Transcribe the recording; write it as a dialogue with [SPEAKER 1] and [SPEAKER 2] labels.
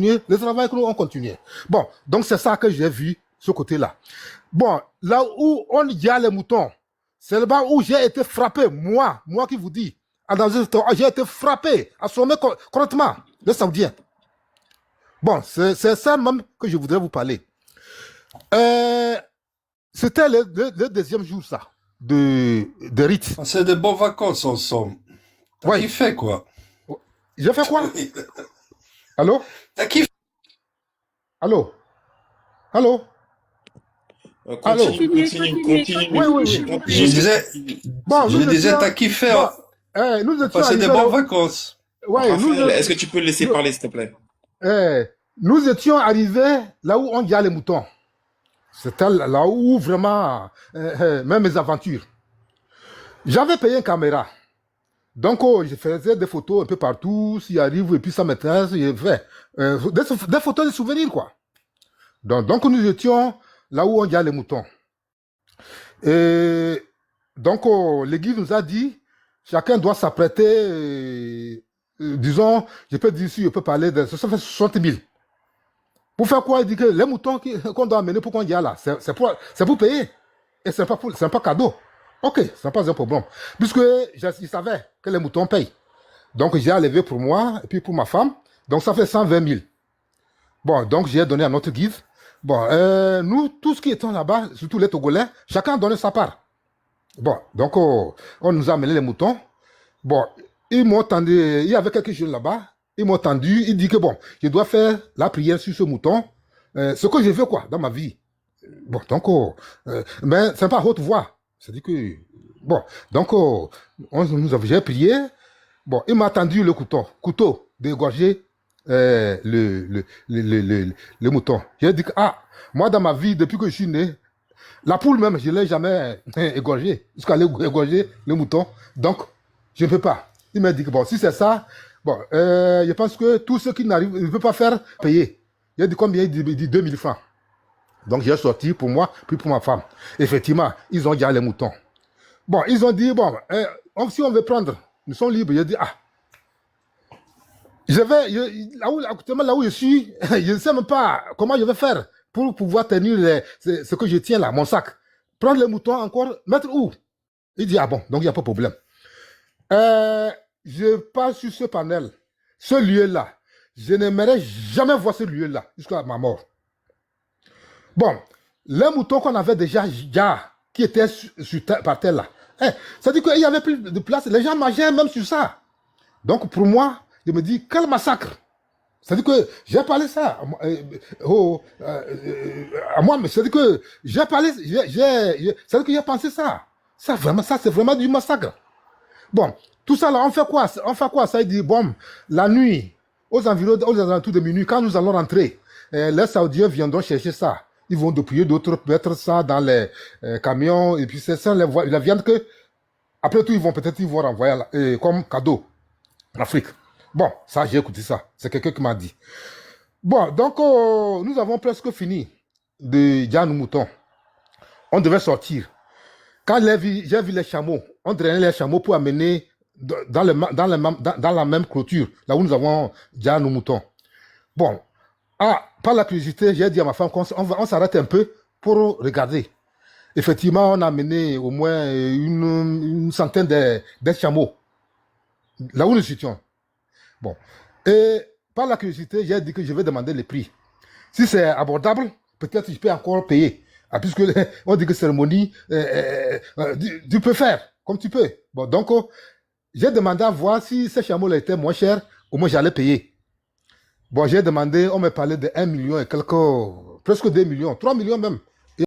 [SPEAKER 1] le travail que nous on continuait. Bon, donc c'est ça que j'ai vu, ce côté-là. Bon, là où on y a les moutons, c'est là-bas où j'ai été frappé, moi qui vous dis, j'ai été frappé, assommé correctement, le Saoudien. Bon, c'est ça même que je voudrais vous parler. C'était le deuxième jour, ça, de rite.
[SPEAKER 2] C'est de bonnes vacances ensemble. T'as kiffé, quoi.
[SPEAKER 1] J'ai fait quoi? Allô?
[SPEAKER 2] T'as kiffé?
[SPEAKER 1] Allô? Allô?
[SPEAKER 3] Continue.
[SPEAKER 1] Oui.
[SPEAKER 2] Je disais, t'as kiffé.
[SPEAKER 1] Nous étions
[SPEAKER 2] passé des bonnes vacances.
[SPEAKER 1] Ouais,
[SPEAKER 3] Est-ce que tu peux le laisser parler, s'il te plaît?
[SPEAKER 1] Nous étions arrivés là où on y a les moutons. C'était là où vraiment, même mes aventures. J'avais payé une caméra. Donc, je faisais des photos un peu partout. S'il arrive, et puis ça m'intéresse, je fais des photos de souvenirs, quoi. Donc, nous étions là où on y a les moutons. Et donc, l'église nous a dit, chacun doit s'apprêter, disons, je peux dire ici, je peux parler de ça fait 60 000. Pour faire quoi? Il dit que les moutons qu'on doit amener pour qu'on y a là, c'est pour payer. Et c'est pas cadeau. Ok, ce n'est pas un problème. Puisque je savais que les moutons payent. Donc, j'ai enlevé pour moi et puis pour ma femme. Donc, ça fait 120 000. Bon, donc j'ai donné à notre guide. Bon, nous, tous qui étions là-bas, surtout les Togolais, chacun a donné sa part. Bon, donc on nous a amené les moutons. Bon, ils m'ont tendu, il y avait quelques jeunes là-bas, ils m'ont tendu, ils disent que bon, je dois faire la prière sur ce mouton, ce que je veux quoi, dans ma vie. Bon, donc, mais c'est pas à haute voix. C'est-à-dire que, bon, donc, j'ai prié. Bon, il m'a tendu le couteau d'égorger le mouton. J'ai dit que, moi dans ma vie, depuis que je suis né, la poule même, je ne l'ai jamais égorgée, jusqu'à aller égorger le mouton. Donc, je ne peux pas. Il m'a dit que, bon, si c'est ça, bon, je pense que tous ceux qui n'arrivent, ne peuvent pas faire payer. Il a dit combien? Il dit 2000 francs. Donc, j'ai sorti pour moi, puis pour ma femme. Effectivement, ils ont déjà les moutons. Bon, ils ont dit, bon, si on veut prendre, nous sommes libres. J'ai dit, là où je suis, je ne sais même pas comment je vais faire pour pouvoir tenir ce que je tiens là, mon sac. Prendre les moutons encore, mettre où? Il dit, bon, donc il n'y a pas de problème. Je passe sur ce panel, ce lieu-là. Je n'aimerais jamais voir ce lieu-là jusqu'à ma mort. Bon, les moutons qu'on avait déjà, qui étaient par terre là, ça dit qu'il n'y avait plus de place, les gens mangeaient même sur ça. Donc pour moi, je me dis, quel massacre! C'est-à-dire que j'ai parlé ça à moi, mais c'est-à-dire que j'ai parlé, c'est-à-dire que j'ai pensé ça. Ça, vraiment, ça, c'est vraiment du massacre. Bon, tout ça là, on fait quoi? Ça, il dit, bon, la nuit, aux alentours de minuit, quand nous allons rentrer, les Saoudiens viendront chercher ça. Ils vont dépouiller d'autres, mettre ça dans les camions, et puis c'est ça, la viande que, après tout, ils vont renvoyer comme cadeau en Afrique. Bon, ça, j'ai écouté ça. C'est quelqu'un qui m'a dit. Bon, donc, nous avons presque fini de Diane Mouton. On devait sortir. Quand j'ai vu les chameaux, on drainait les chameaux pour amener dans la même clôture, là où nous avons Diane Mouton. Bon, par la curiosité, j'ai dit à ma femme qu'on s'arrête un peu pour regarder. Effectivement, on a amené au moins une centaine de chameaux, là où nous étions. Bon, et par la curiosité, j'ai dit que je vais demander les prix. Si c'est abordable, peut-être je peux encore payer. Puisque on dit que cérémonie, tu peux faire comme tu peux. Bon, donc, j'ai demandé à voir si ces chameaux étaient moins chers, au moins j'allais payer. Bon, j'ai demandé, on me parlait de 1 million et quelques, presque 2 millions, 3 millions même.